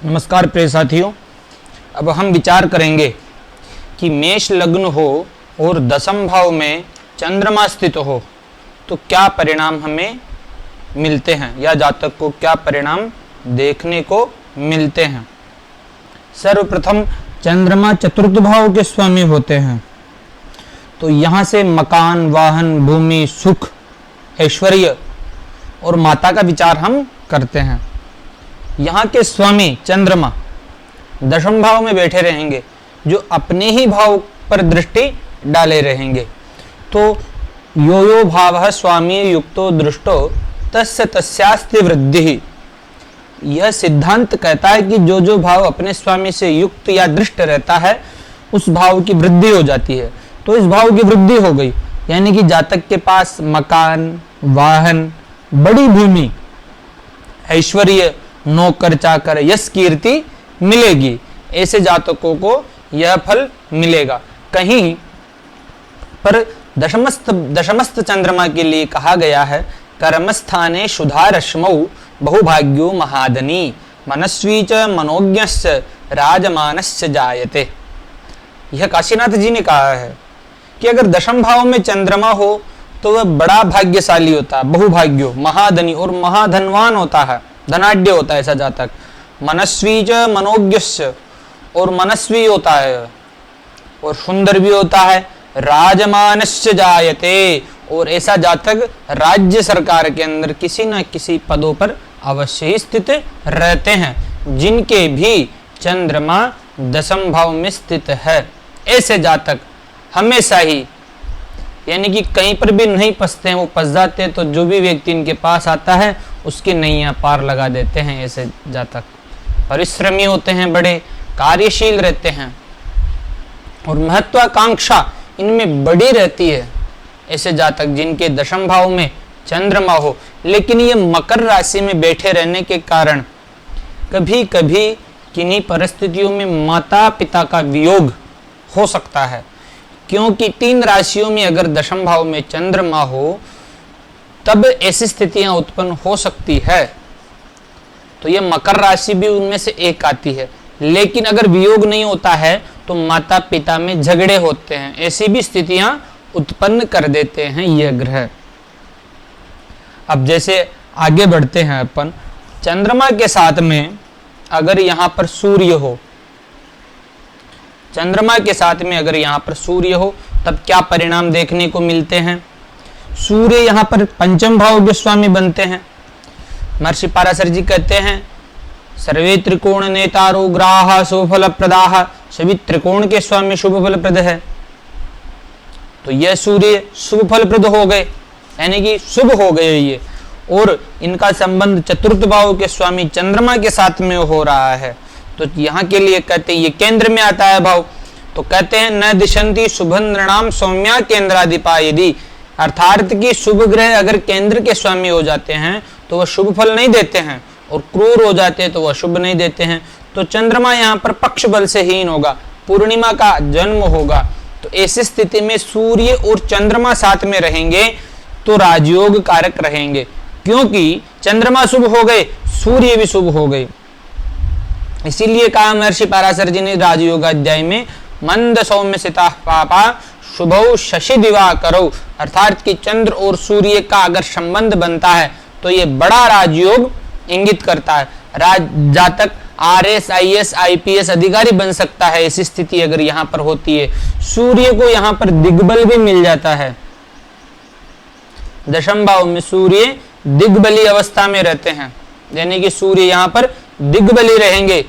नमस्कार प्रिय साथियों, अब हम विचार करेंगे कि मेष लग्न हो और दशम भाव में चंद्रमा स्थित हो तो क्या परिणाम हमें मिलते हैं या जातक को क्या परिणाम देखने को मिलते हैं। सर्वप्रथम चंद्रमा चतुर्थ भाव के स्वामी होते हैं, तो यहाँ से मकान, वाहन, भूमि, सुख, ऐश्वर्य और माता का विचार हम करते हैं। यहाँ के स्वामी चंद्रमा दशम भाव में बैठे रहेंगे, जो अपने ही भाव पर दृष्टि डाले रहेंगे। तो यो यो भाव स्वामी युक्तो दृष्टो तस्य तस्यास्ति वृद्धि। यह सिद्धांत कहता है कि जो जो भाव अपने स्वामी से युक्त या दृष्ट रहता है उस भाव की वृद्धि हो जाती है। तो इस भाव की वृद्धि हो गई, यानी कि जातक के पास मकान, वाहन, बड़ी भूमि, ऐश्वर्य, नौकर चाकर, यश, कीर्ति मिलेगी। ऐसे जातकों को यह फल मिलेगा। कहीं पर दशमस्थ चंद्रमा के लिए कहा गया है, कर्मस्थाने शुधा रश्मौ बहुभाग्यो महादनी मनस्वी च मनोज्ञश्च राजमानश्च जायते। यह काशीनाथ जी ने कहा है कि अगर दशम भाव में चंद्रमा हो तो वह बड़ा भाग्यशाली होता है, बहुभाग्यो, महाधनी और महाधनवान होता है, धनाढ्य होता है ऐसा जातक। मनस्वी च मनोज्ञश्च, और मनस्वी होता है और सुंदर भी होता है। राजमानश्च जायते, और ऐसा जातक राज्य सरकार के अंदर किसी न किसी पदों पर अवश्य ही स्थित रहते हैं, जिनके भी चंद्रमा दशम भाव में स्थित है। ऐसे जातक हमेशा ही, यानी कि कहीं पर भी नहीं फंसते हैं, वो फंस जाते हैं तो जो भी व्यक्ति इनके पास आता है उसकी नैया पार लगा देते हैं। ऐसे जातक परिश्रमी होते हैं, बड़े कार्यशील रहते हैं और महत्वाकांक्षा इनमें बड़ी रहती है। ऐसे जातक जिनके दशम भाव में चंद्रमा हो, लेकिन ये मकर राशि में बैठे रहने के कारण कभी कभी किन्हीं परिस्थितियों में माता पिता का वियोग हो सकता है, क्योंकि 3 राशियों में अगर दशम भाव में चंद्रमा हो तब ऐसी स्थितियां उत्पन्न हो सकती है। तो यह मकर राशि भी उनमें से एक आती है। लेकिन अगर वियोग नहीं होता है तो माता पिता में झगड़े होते हैं, ऐसी भी स्थितियां उत्पन्न कर देते हैं यह ग्रह। अब जैसे आगे बढ़ते हैं अपन, चंद्रमा के साथ में अगर यहां पर सूर्य हो, चंद्रमा के साथ में अगर यहां पर सूर्य हो तब क्या परिणाम देखने को मिलते हैं। सूर्य यहां पर पंचम भाव के स्वामी बनते हैं। महर्षि पाराशर जी कहते हैं, सर्वे त्रिकोण नेतारो ग्राह शुभ फल प्रदाह। सभी त्रिकोण के स्वामी शुभ फल प्रद है। तो यह सूर्य शुभ फल प्रद हो गए, यानी कि शुभ हो गए ये, और इनका संबंध चतुर्थ भाव के स्वामी चंद्रमा के साथ में हो रहा है। तो यहाँ के लिए कहते हैं ये केंद्र में आता है भाव। तो कहते हैं न दिशंति शुभ नृणाम सौम्या केंद्राधिपा यदि, अर्थात कि शुभ ग्रह अगर केंद्र के स्वामी हो जाते हैं तो वह शुभ फल नहीं देते हैं, और क्रूर हो जाते हैं तो वह शुभ नहीं देते हैं। तो चंद्रमा यहाँ पर पक्ष बल से हीन होगा, पूर्णिमा का जन्म होगा। तो ऐसी स्थिति में सूर्य और चंद्रमा साथ में रहेंगे तो राजयोग कारक रहेंगे, क्योंकि चंद्रमा शुभ हो गए, सूर्य भी शुभ हो गए। इसीलिए कहा महर्षि पाराशर जी ने राजयोग अध्याय में, मंद सौम्य सिता पापा शुभौ शशि दिवा करो, अर्थात कि चंद्र और सूर्य का अगर संबंध बनता है तो ये बड़ा राजयोग इंगित करता है। जातक RS, IS, IPS अधिकारी बन सकता है ऐसी स्थिति अगर यहाँ पर होती है। सूर्य को यहाँ पर दिग्बल भी मिल जाता है। दशम भाव में सूर्य दिग्बली अवस्था में रहते हैं, यानी कि सूर्य यहाँ पर दिग्बली रहेंगे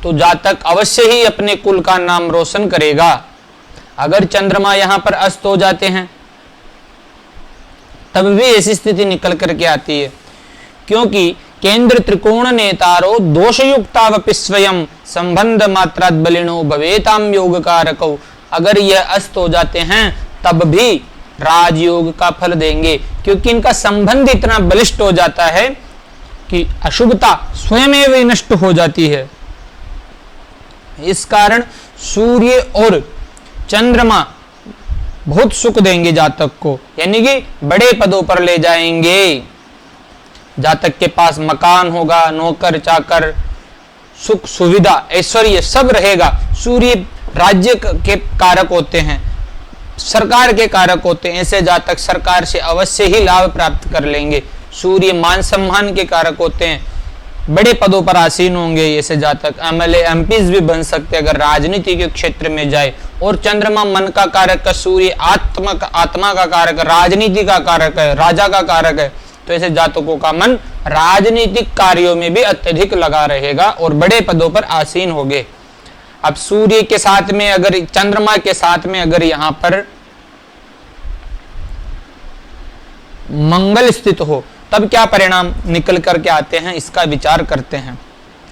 तो जातक अवश्य ही अपने कुल का नाम रोशन करेगा। अगर चंद्रमा यहाँ पर अस्त हो जाते हैं तब भी ऐसी स्थिति निकल करके आती है, क्योंकि केंद्र त्रिकोण नेतारो दोषयुक्तावपि स्वयं संबंध मात्रात बलिनो भवेताम योग कारको। अगर यह अस्त हो जाते हैं तब भी राजयोग का फल देंगे, क्योंकि इनका संबंध इतना बलिष्ठ हो जाता है कि अशुभता स्वयं नष्ट हो जाती है। इस कारण सूर्य और चंद्रमा बहुत सुख देंगे जातक को, यानी कि बड़े पदों पर ले जाएंगे। जातक के पास मकान होगा, नौकर चाकर, सुख सुविधा ऐश्वर्य सब रहेगा। सूर्य राज्य के कारक होते हैं, सरकार के कारक होते हैं, ऐसे जातक सरकार से अवश्य ही लाभ प्राप्त कर लेंगे। सूर्य मान सम्मान के कारक होते हैं, बड़े पदों पर आसीन होंगे ऐसे जातक, एमएलए एमपीज भी बन सकते हैं अगर राजनीति के क्षेत्र में जाए। और चंद्रमा मन का कारक है, सूर्य आत्मा का कारक, राजनीति का कारक है, राजा का कारक है, तो ऐसे जातकों का मन राजनीतिक कार्यों में भी अत्यधिक लगा रहेगा और बड़े पदों पर आसीन होंगे। अब सूर्य के साथ में अगर चंद्रमा के साथ में अगर यहां पर मंगल स्थित हो तब क्या परिणाम निकल करके आते हैं, इसका विचार करते हैं।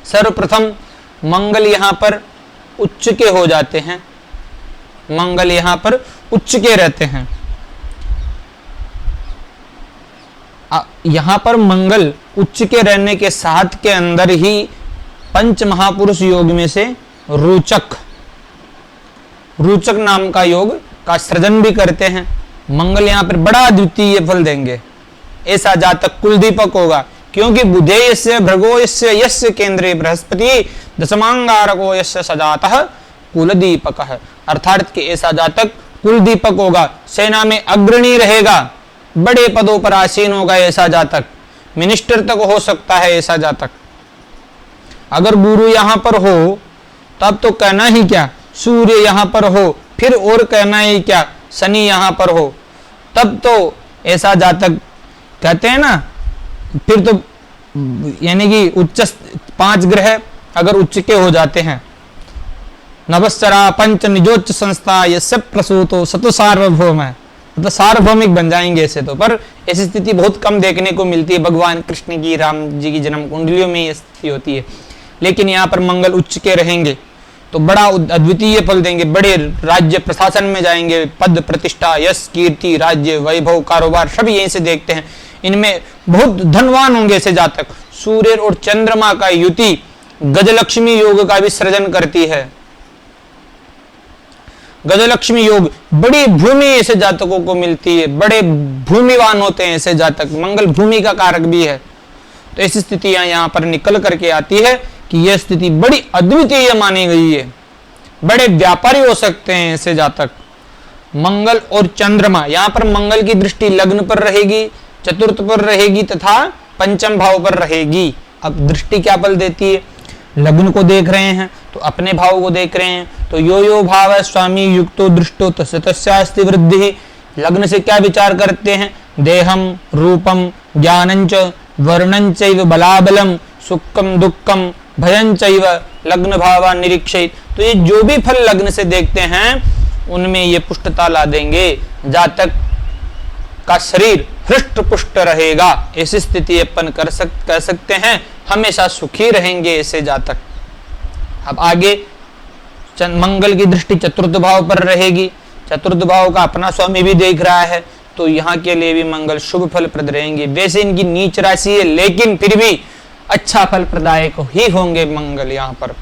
सर्वप्रथम मंगल यहां पर उच्च के हो जाते हैं, मंगल यहां पर उच्च के रहते हैं। यहां पर मंगल उच्च के रहने के साथ के अंदर ही पंच महापुरुष योग में से रोचक नाम का योग का सृजन भी करते हैं। मंगल यहां पर बड़ा द्वितीय फल देंगे। ऐसा जातक कुलदीपक होगा, क्योंकि बुधेयस्य भृगोयस्य यस्य केंद्रे बृहस्पति दशमांगारको यस्य सजातः कुलदीपकः, अर्थात कि ऐसा जातक कुलदीपक होगा, सेना में अग्रणी रहेगा, बड़े पदों पर आसीन होगा ऐसा जातक, मिनिस्टर तक हो सकता है ऐसा जातक। अगर गुरु यहां पर हो तब तो कहना ही क्या, सूर्य यहां पर हो फिर और कहना ही क्या, शनि यहां पर हो तब तो ऐसा जातक कहते हैं ना, फिर तो यानी कि उच्च 5 ग्रह अगर उच्च के हो जाते हैं, नवस्चरा पंच निजोच्च संस्था ये सब प्रसूतो सतो सार्वभौम है, तो सार्वभौमिक बन जाएंगे ऐसे तो। पर ऐसी स्थिति बहुत कम देखने को मिलती है, भगवान कृष्ण की, राम जी की जन्म कुंडलियों में ये स्थिति होती है। लेकिन यहाँ पर मंगल उच्च के रहेंगे तो बड़ा अद्वितीय फल देंगे, बड़े राज्य प्रशासन में जाएंगे, पद प्रतिष्ठा यश कीर्ति राज्य वैभव कारोबार सब यहीं से देखते हैं, इनमें बहुत धनवान होंगे ऐसे जातक। सूर्य और चंद्रमा का युति गजलक्ष्मी योग का भी सृजन करती है। गजलक्ष्मी योग बड़ी भूमि ऐसे जातकों को मिलती है, बड़े भूमिवान होते हैं ऐसे जातक, मंगल भूमि का कारक भी है। तो ऐसी स्थितियां यहाँ पर निकल करके आती है कि यह स्थिति बड़ी अद्वितीय मानी गई है, बड़े व्यापारी हो सकते हैं ऐसे जातक। मंगल और चंद्रमा, यहाँ पर मंगल की दृष्टि लग्न पर रहेगी, चतुर्थ पर रहेगी तथा पंचम भाव पर रहेगी। अब दृष्टि क्या फल देती है, लग्न को देख रहे हैं तो अपने भाव को देख रहे हैं, तो यो यो भाव है स्वामी युक्तो दृष्टो तस्य तस्यास्ति वृद्धि। लग्न से क्या विचार करते हैं, देहम रूपम ज्ञानंच वर्णंचैव बलाबलम सुखम दुखम भयंचैव लग्न भावा निरीक्षित। तो ये जो भी फल लग्न से देखते हैं उनमें ये पुष्टता ला देंगे, जातक का शरीर हृष्ट पुष्ट रहेगा। ऐसी स्थिति अपन कर सकते हैं, हमेशा सुखी रहेंगे ऐसे जातक। अब आगे मंगल की दृष्टि चतुर्थ भाव पर रहेगी, चतुर्थ भाव का अपना स्वामी भी देख रहा है, तो यहाँ के लिए भी मंगल शुभ फल प्रद रहेंगे। वैसे इनकी नीच राशि है लेकिन फिर भी अच्छा फल प्रदायक ही होंगे मंगल। यहाँ पर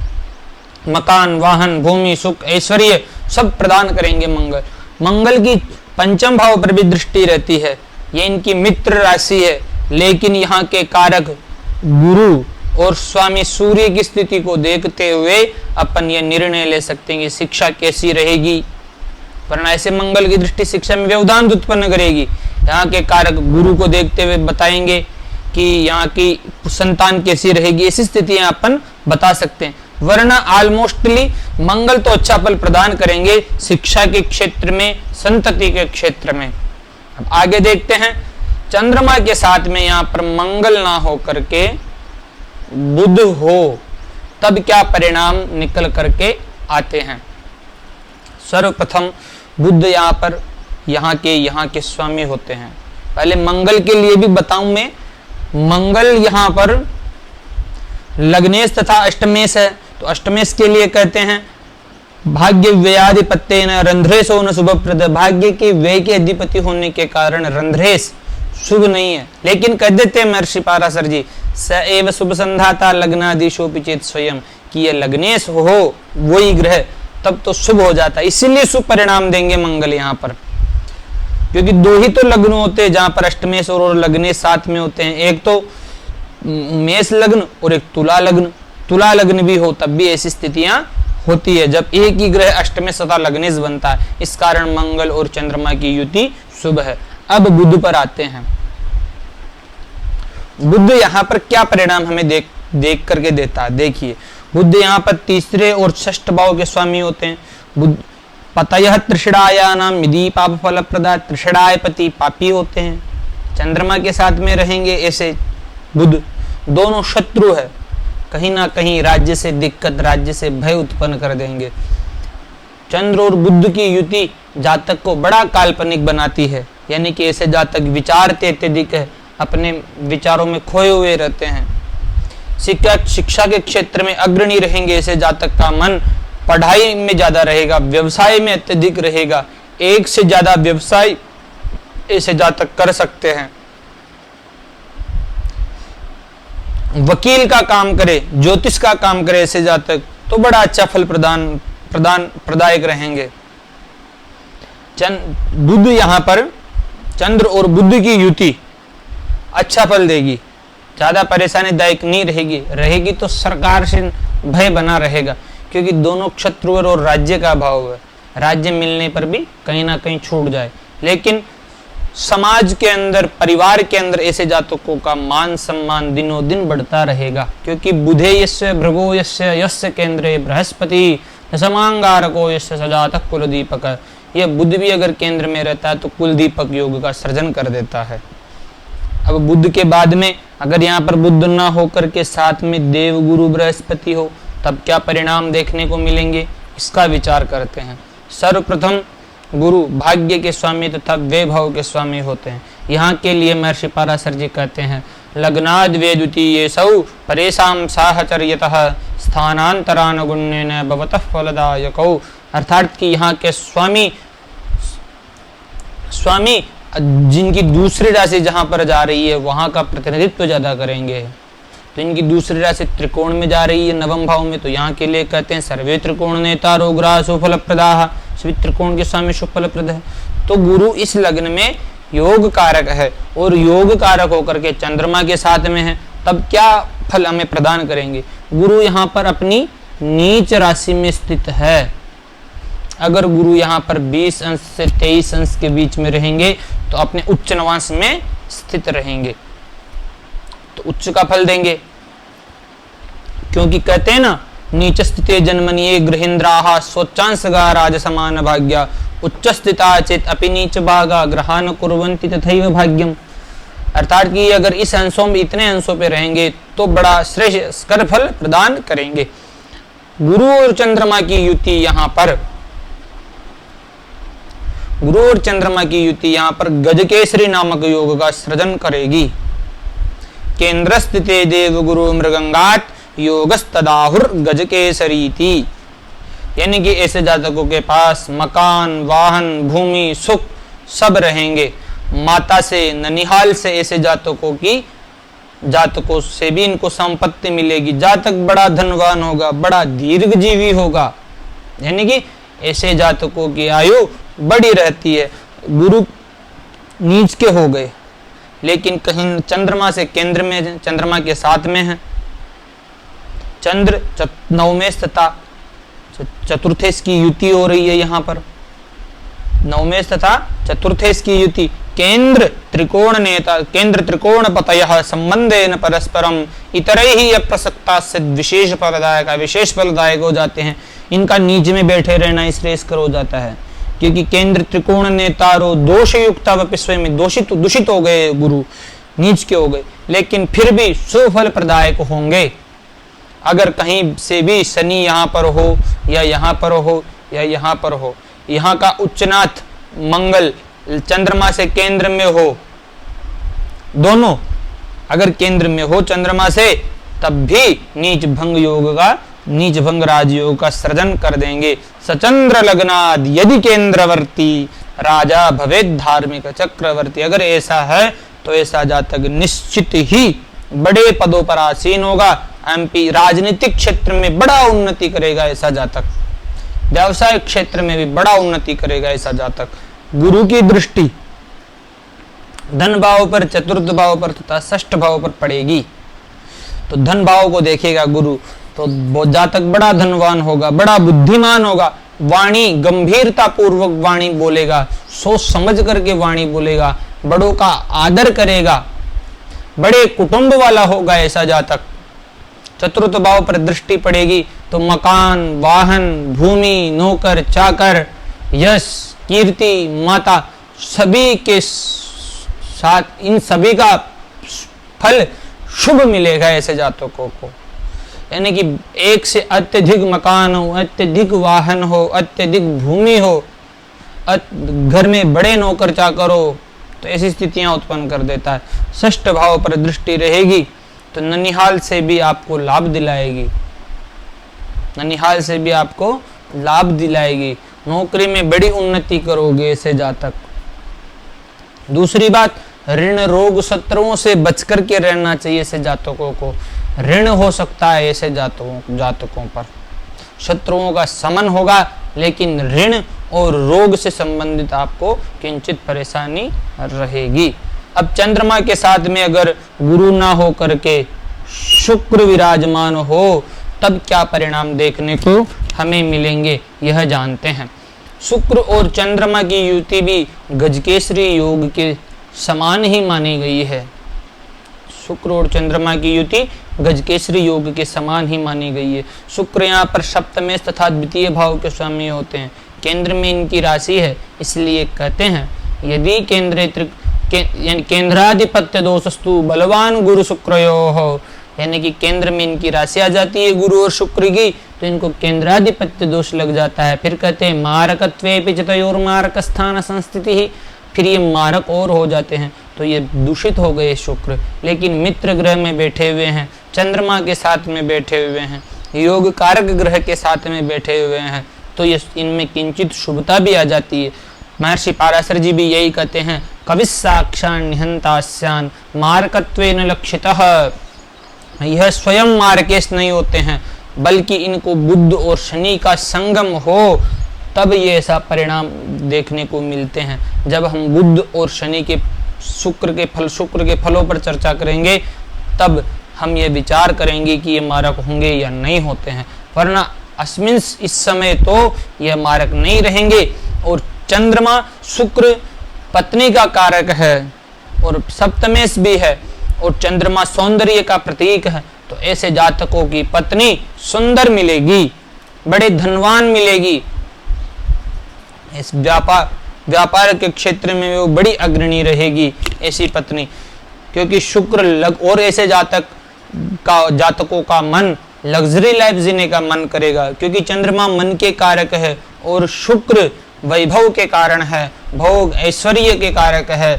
मकान वाहन भूमि सुख ऐश्वर्य सब प्रदान करेंगे मंगल। मंगल की पंचम भाव पर भी दृष्टि रहती है, ये इनकी मित्र राशि है, लेकिन यहाँ के कारक गुरु और स्वामी सूर्य की स्थिति को देखते हुए अपन ये निर्णय ले सकते हैं कि शिक्षा कैसी रहेगी, वरना ऐसे मंगल की दृष्टि शिक्षा में व्यवधान उत्पन्न करेगी। यहाँ के कारक गुरु को देखते हुए बताएंगे कि यहाँ की संतान कैसी रहेगी, ऐसी स्थितियां अपन बता सकते हैं। वरना ऑलमोस्टली मंगल तो अच्छा फल प्रदान करेंगे शिक्षा के क्षेत्र में, संतति के क्षेत्र में। अब आगे देखते हैं, चंद्रमा के साथ में यहाँ पर मंगल ना हो करके बुध हो तब क्या परिणाम निकल करके आते हैं। सर्वप्रथम बुध यहाँ के स्वामी होते हैं। पहले मंगल के लिए भी बताऊं मैं, मंगल यहाँ पर लग्नेश तथा अष्टमेश है, तो अष्टमेश के लिए कहते हैं भाग्य व्ययाधिपत्य न रंध्रेश न शुभ प्रद। भाग्य के व्यय के अधिपति होने के कारण रंध्रेश शुभ नहीं है, लेकिन कह देते हैं महर्षि पाराशर जी स एव शुभ संधाता लग्नादिशोपिचेत स्वयं, कि ये लग्नेश हो वही ग्रह तब तो शुभ हो जाता है, इसीलिए शुभ परिणाम देंगे मंगल यहाँ पर। क्योंकि दो ही तो लग्न होते हैं जहां पर अष्टमेश और लग्नेश साथ में होते हैं, एक तो मेष लग्न और एक तुला लग्न। तुला लग्न भी हो तब भी ऐसी स्थितियां होती है जब एक ही ग्रह अष्टमेश तथा लग्नेश बनता है। इस कारण मंगल और चंद्रमा की युति शुभ है। अब बुध पर आते हैं। बुध यहाँ पर क्या परिणाम हमें देख करके देता है। देखिए, बुध यहाँ पर तीसरे और षष्ठ भाव के स्वामी होते हैं। बुध पतयः त्रिषडायानाम विधि पाप फल प्रदा, त्रिषडाय पति पापी होते हैं। चंद्रमा के साथ में रहेंगे ऐसे बुध, दोनों शत्रु है, कहीं ना कहीं राज्य से दिक्कत, राज्य से भय उत्पन्न कर देंगे। चंद्र और बुध की युति जातक को बड़ा काल्पनिक बनाती है, यानी कि ऐसे जातक विचारते अत्यधिक है, अपने विचारों में खोए हुए रहते हैं। शिक्षा के क्षेत्र में अग्रणी रहेंगे ऐसे जातक का मन पढ़ाई में ज्यादा रहेगा, व्यवसाय में अत्यधिक रहेगा, एक से ज्यादा व्यवसाय ऐसे जातक कर सकते हैं। वकील का काम करे, ज्योतिष का काम करे ऐसे जातक तो बड़ा अच्छा फल प्रदायक रहेंगे। बुध यहाँ पर चंद्र और बुध की युति अच्छा फल देगी, ज्यादा परेशानीदायक नहीं रहेगी तो सरकार से भय बना रहेगा, क्योंकि दोनों क्षत्रुवर और राज्य का भाव है। राज्य मिलने पर भी कहीं ना कहीं छूट जाए, लेकिन समाज के अंदर, परिवार के अंदर ऐसे जातकों का मान सम्मान दिनों दिन बढ़ता रहेगा, क्योंकि बुधे यस्य भृगो यस्य केंद्रे बृहस्पति समांगारको यस्य सजातक कुल दीपक। यह बुध भी अगर केंद्र में रहता है तो कुल दीपक योग का सृजन कर देता है। अब बुध के बाद में अगर यहाँ पर बुध ना होकर के साथ में देव गुरु बृहस्पति हो, तब क्या परिणाम देखने को मिलेंगे, इसका विचार करते हैं। सर्वप्रथम गुरु भाग्य के स्वामी तथा वैभव के स्वामी होते हैं। यहाँ के लिए महर्षि पाराशर जी कहते हैं, लग्नाद वेदुतीये सौ परेशाम साहचर्यतः स्थानांतरानुगुण्येन भवतः फलदायकौ। अर्थात कि यहाँ के स्वामी जिनकी दूसरी राशि जहाँ पर जा रही है वहाँ का प्रतिनिधित्व ज्यादा करेंगे। तो इनकी दूसरी राशि त्रिकोण में जा रही है, नवम भाव में, तो यहाँ के लिए कहते हैं सर्वे त्रिकोण नेता रोग्रा सुफल प्रदाह, सभी त्रिकोण के स्वामी सुफल प्रद है। तो गुरु इस लग्न में योग कारक है और योग कारक होकर के चंद्रमा के साथ में है, तब क्या फल हमें प्रदान करेंगे। गुरु यहाँ पर अपनी नीच राशि में स्थित है। अगर गुरु यहाँ पर 20 अंश से 23 अंश के बीच में रहेंगे तो अपने उच्च नवांश में स्थित रहेंगे, तो उच्च का फल देंगे। क्योंकि कहते हैं ना, नीच स्थिते जन्मनीय गृहेन्द्राः स्वोच्चांशगा राज समान भाग्या, उच्च स्थिता चेत अपि नीच भागा ग्रहान कुर्वन्ति तथैव भाग्यम। अर्थात कि अगर इस अंशों में, इतने अंशों पे रहेंगे तो बड़ा श्रेष्ठ फल प्रदान करेंगे। गुरु और चंद्रमा की युति यहाँ पर, गुरु और चंद्रमा की युति यहाँ पर गजकेसरी नामक योग का सृजन करेगी। केंद्र स्थिते देव गुरु मृगंगात योगस्तदाहुर गजकेसरीति। यानी कि ऐसे जातकों के पास मकान, वाहन, भूमि, सुख सब रहेंगे। माता से, ननिहाल से ऐसे जातकों से भी इनको संपत्ति मिलेगी। जातक बड़ा धनवान होगा, बड़ा दीर्घजीवी होगा, यानी कि ऐसे जातकों की आयु बड़ी रहती है। गुरु नीच के हो गए, लेकिन कहीं चंद्रमा से केंद्र में, चंद्रमा के साथ में है। चंद्र नवमेश तथा चतुर्थेश की युति हो रही है। यहाँ पर नवमेश तथा चतुर्थेश की युति। केंद्र त्रिकोण नेता, केंद्र त्रिकोण पतयः संबंधेन परस्परम इतरैहि अप्रसक्ता से विशेष फलदायक हो जाते हैं। इनका नीच में बैठे रहना श्रेयस्कर हो जाता है, क्योंकि केंद्र त्रिकोण नेतारो दोष युक्त विश्व में दूषित हो गए, गुरु नीच के हो गए, लेकिन फिर भी सुफल प्रदायक होंगे। अगर कहीं से भी शनि यहाँ पर हो या यहाँ पर हो या यहाँ पर हो, यहाँ का उच्चनाथ मंगल चंद्रमा से केंद्र में हो, दोनों अगर केंद्र में हो चंद्रमा से, तब भी नीच भंग राजयोग का सृजन कर देंगे। सचंद्र लग्नाद यदि केंद्रवर्ती राजा भवेद धार्मिक चक्रवर्ती। अगर ऐसा है तो ऐसा जातक निश्चित ही बड़े पदों पर आसीन होगा। एमपी राजनीतिक क्षेत्र में बड़ा उन्नति करेगा ऐसा जातक, व्यवसाय क्षेत्र में भी बड़ा उन्नति करेगा ऐसा जातक। गुरु की दृष्टि धन भाव पर, चतुर्थ भाव पर तथा षष्ठ भाव पर पड़ेगी, तो धन भाव को देखेगा गुरु, तो वो जातक बड़ा धनवान होगा, बड़ा बुद्धिमान होगा, वाणी गंभीरता पूर्वक वाणी बोलेगा, सोच समझ करके वाणी बोलेगा, बड़ों का आदर करेगा, बड़े कुटुंब वाला होगा ऐसा जातक। चतुर्थ भाव पर दृष्टि पड़ेगी तो मकान, वाहन, भूमि, नौकर, चाकर, यश, कीर्ति, माता, सभी के साथ इन सभी का फल शुभ मिलेगा ऐसे जातकों को। यानी कि एक से अत्यधिक मकान हो, अत्यधिक वाहन हो, अत्यधिक भूमि हो, घर में बड़े नौकर चाकर हो, तो ऐसी स्थितियां उत्पन्न कर देता है। षष्ठ भाव पर दृष्टि रहेगी तो ननिहाल से भी आपको लाभ दिलाएगी, ननिहाल से भी आपको लाभ दिलाएगी, नौकरी में बड़ी उन्नति करोगे ऐसे जातक। दूसरी बात, ऋण रोग शत्रुओं से बच करके रहना चाहिए ऐसे जातकों को। ऋण हो सकता है ऐसे जातकों पर, शत्रुओं का समन होगा, लेकिन ऋण और रोग से संबंधित आपको किंचित परेशानी रहेगी। अब चंद्रमा के साथ में अगर गुरु ना हो करके शुक्र विराजमान हो तब क्या परिणाम देखने को हमें मिलेंगे यह जानते हैं। शुक्र और चंद्रमा की युति भी गजकेसरी योग के समान ही मानी गई है। शुक्र और चंद्रमा की युति गजकेसरी योग के समान ही मानी गई है। शुक्र यहाँ पर सप्तमेश तथा द्वितीय भाव के स्वामी होते हैं, केंद्र में इनकी राशि है, इसलिए कहते हैं यदि केंद्राधिपत्य दोषस्तु बलवान गुरु शुक्रयो हो, यानी कि केंद्र में इनकी राशि आ जाती है गुरु और शुक्र की, तो इनको केंद्राधिपत्य दोष लग जाता है। फिर कहते हैं मारकत्वे पिचतयोर मारक स्थान संस्थिति ही, फिर ये मारक और हो जाते हैं, तो ये दूषित हो गए शुक्र। लेकिन मित्र ग्रह में बैठे हुए हैं, चंद्रमा के साथ में बैठे हुए हैं, योग कारक ग्रह के साथ में बैठे हुए हैं, तो ये इनमें किंचित शुभता भी आ जाती है। महर्षि पाराशर जी भी यही कहते हैं, कविस्साक्षान् निहंतास्यान् मारकत्वेन लक्षितः। यह स्वयं मार्केश नहीं होते हैं, बल्कि इनको बुध और शनि का संगम हो तब ये ऐसा परिणाम देखने को मिलते हैं। जब हम बुध और शनि के शुक्र के फलों पर चर्चा करेंगे तब हम ये विचार करेंगे कि ये मारक होंगे या नहीं होते हैं, वरना अस्मिन इस समय तो ये मारक नहीं रहेंगे। और चंद्रमा शुक्र पत्नी का कारक है और सप्तमेश भी है, और चंद्रमा सौंदर्य का प्रतीक है, तो ऐसे जातकों की पत्नी सुंदर मिलेगी, बड़े धनवान मिलेगी, इस व्यापार के क्षेत्र में वो बड़ी अग्रणी रहेगी ऐसी पत्नी, क्योंकि शुक्र और ऐसे जातकों का मन लग्जरी लाइफ जीने का मन करेगा, क्योंकि चंद्रमा मन के कारक है और शुक्र वैभव के कारण है, भोग ऐश्वर्य के कारक है।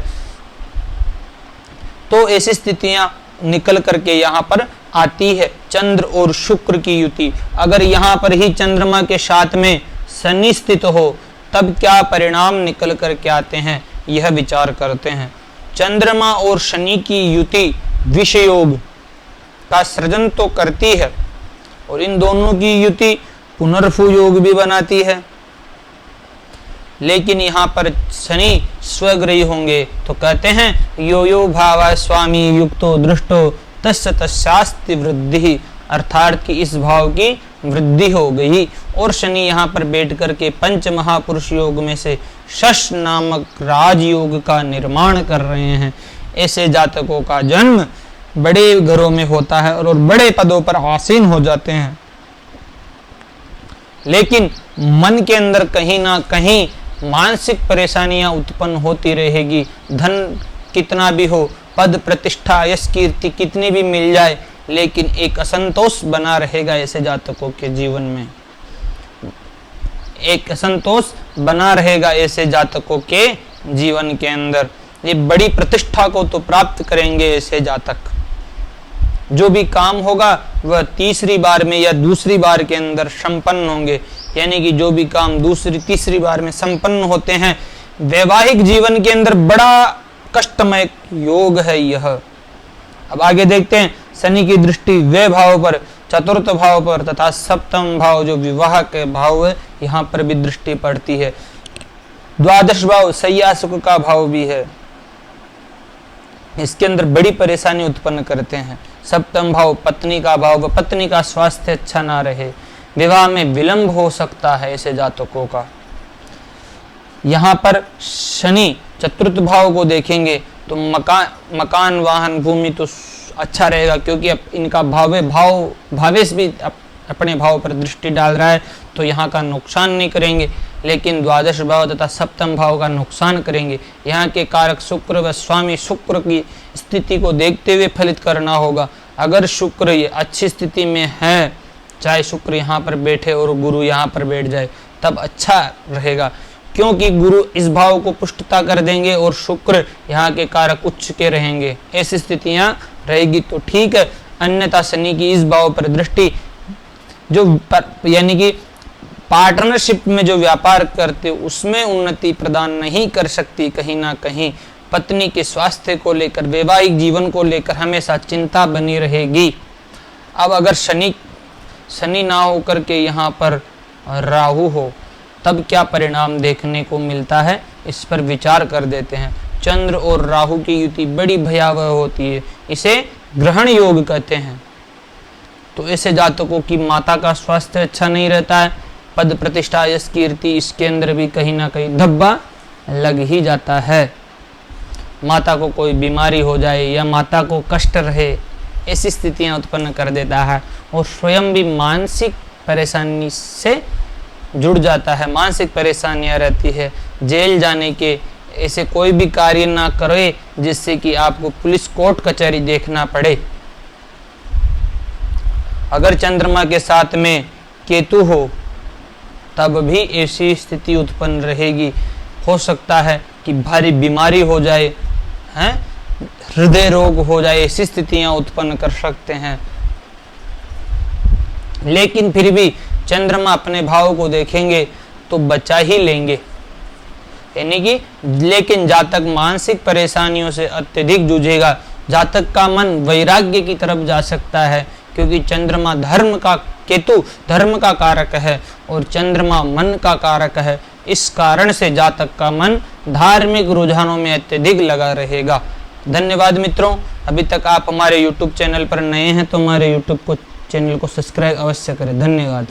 तो ऐसी स्थितियां निकल करके यहाँ पर आती है चंद्र और शुक्र की युति। अगर यहाँ पर ही चंद्रमा के साथ में शनि स्थित हो तब क्या परिणाम निकल करके आते हैं यह विचार करते हैं। चंद्रमा और शनि की युति विषय योग का सृजन तो करती है, और इन दोनों की युति पुनर्फु योग भी बनाती है, लेकिन यहाँ पर शनि स्वग्रही होंगे तो कहते हैं यो यो भाव स्वामी युक्तो दृष्टो तस्य तस्यास्ति वृद्धि, अर्थात कि इस भाव की वृद्धि हो गई। और शनि यहाँ पर बैठ करके पंच महापुरुष योग में से शश नामक राजयोग का निर्माण कर रहे हैं। ऐसे जातकों का जन्म बड़े घरों में होता है और बड़े पदों पर आसीन हो जाते हैं, लेकिन मन के अंदर कहीं ना कहीं मानसिक परेशानियां उत्पन्न होती रहेगी। धन कितना भी हो, पद प्रतिष्ठा यश कीर्ति कितनी भी मिल जाए, लेकिन एक असंतोष बना रहेगा ऐसे जातकों के जीवन में, एक असंतोष बना रहेगा ऐसे जातकों के जीवन के अंदर। ये बड़ी प्रतिष्ठा को तो प्राप्त करेंगे ऐसे जातक, जो भी काम होगा वह तीसरी बार में या दूसरी बार के अंदर संपन्न होंगे, यानी कि जो भी काम दूसरी तीसरी बार में संपन्न होते हैं। वैवाहिक जीवन के अंदर बड़ा कष्टमय योग है यह। अब आगे देखते हैं, शनि की दृष्टि वे भाव पर, चतुर्थ भाव पर तथा सप्तम भाव जो विवाह के भाव है यहाँ पर भी दृष्टि पड़ती है। द्वादश भाव सैया सुख का भाव भी है, इसके अंदर बड़ी परेशानी उत्पन्न करते हैं। सप्तम भाव पत्नी का भाव, पत्नी का स्वास्थ्य अच्छा ना रहे, विवाह में विलंब हो सकता है ऐसे जातकों का। यहाँ पर शनि चतुर्थ भाव को देखेंगे तो मकान वाहन भूमि तो अच्छा रहेगा, क्योंकि अब इनका भावेश भी अपने भाव पर दृष्टि डाल रहा है, तो यहाँ का नुकसान नहीं करेंगे, लेकिन द्वादश भाव तथा सप्तम भाव का नुकसान करेंगे। यहाँ के कारक शुक्र व स्वामी शुक्र की स्थिति को देखते हुए फलित करना होगा। अगर शुक्र ये अच्छी स्थिति में है, चाहे शुक्र यहाँ पर बैठे और गुरु यहाँ पर बैठ जाए, तब अच्छा रहेगा, क्योंकि गुरु इस भाव को पुष्टता कर देंगे और शुक्र यहाँ के कारक उच्च के रहेंगे। ऐसी स्थितियां रहेगी तो ठीक है, अन्यथा शनि की इस भाव पर दृष्टि जो यानी कि पार्टनरशिप में जो व्यापार करते उसमें उन्नति प्रदान नहीं कर सकती। कहीं ना कहीं पत्नी के स्वास्थ्य को लेकर, वैवाहिक जीवन को लेकर हमेशा चिंता बनी रहेगी। अब अगर शनि ना होकर के यहाँ पर राहु हो, तब क्या परिणाम देखने को मिलता है, इस पर विचार कर देते हैं। चंद्र और राहु की युति बड़ी भयावह होती है, इसे ग्रहण योग कहते हैं। तो ऐसे जातकों की माता का स्वास्थ्य अच्छा नहीं रहता है, पद प्रतिष्ठा यश कीर्ति इसके अंदर भी कहीं ना कहीं धब्बा लग ही जाता है। माता को कोई बीमारी हो जाए या माता को कष्ट रहे, ऐसी स्थितियां उत्पन्न कर देता है, और स्वयं भी मानसिक परेशानी से जुड़ जाता है। मानसिक परेशानियां रहती है, जेल जाने के, ऐसे कोई भी कार्य ना करे जिससे कि आपको पुलिस कोर्ट कचहरी देखना पड़े। अगर चंद्रमा के साथ में केतु हो, तब भी ऐसी स्थिति उत्पन्न रहेगी। हो सकता है कि भारी बीमारी हो जाए, हैं, हृदय रोग हो जाए, ऐसी स्थितियां उत्पन्न कर सकते हैं। लेकिन फिर भी चंद्रमा अपने भाव को देखेंगे तो बचा ही लेंगे, यानी कि लेकिन जातक मानसिक परेशानियों से अत्यधिक जूझेगा। जातक का मन वैराग्य की तरफ जा सकता है, क्योंकि चंद्रमा केतु धर्म का कारक है और चंद्रमा मन का कारक है। इस कारण से जातक का मन धार्मिक रुझानों में अत्यधिक लगा रहेगा। धन्यवाद मित्रों, अभी तक आप हमारे YouTube चैनल पर नए हैं तो हमारे YouTube चैनल को सब्सक्राइब अवश्य करें। धन्यवाद।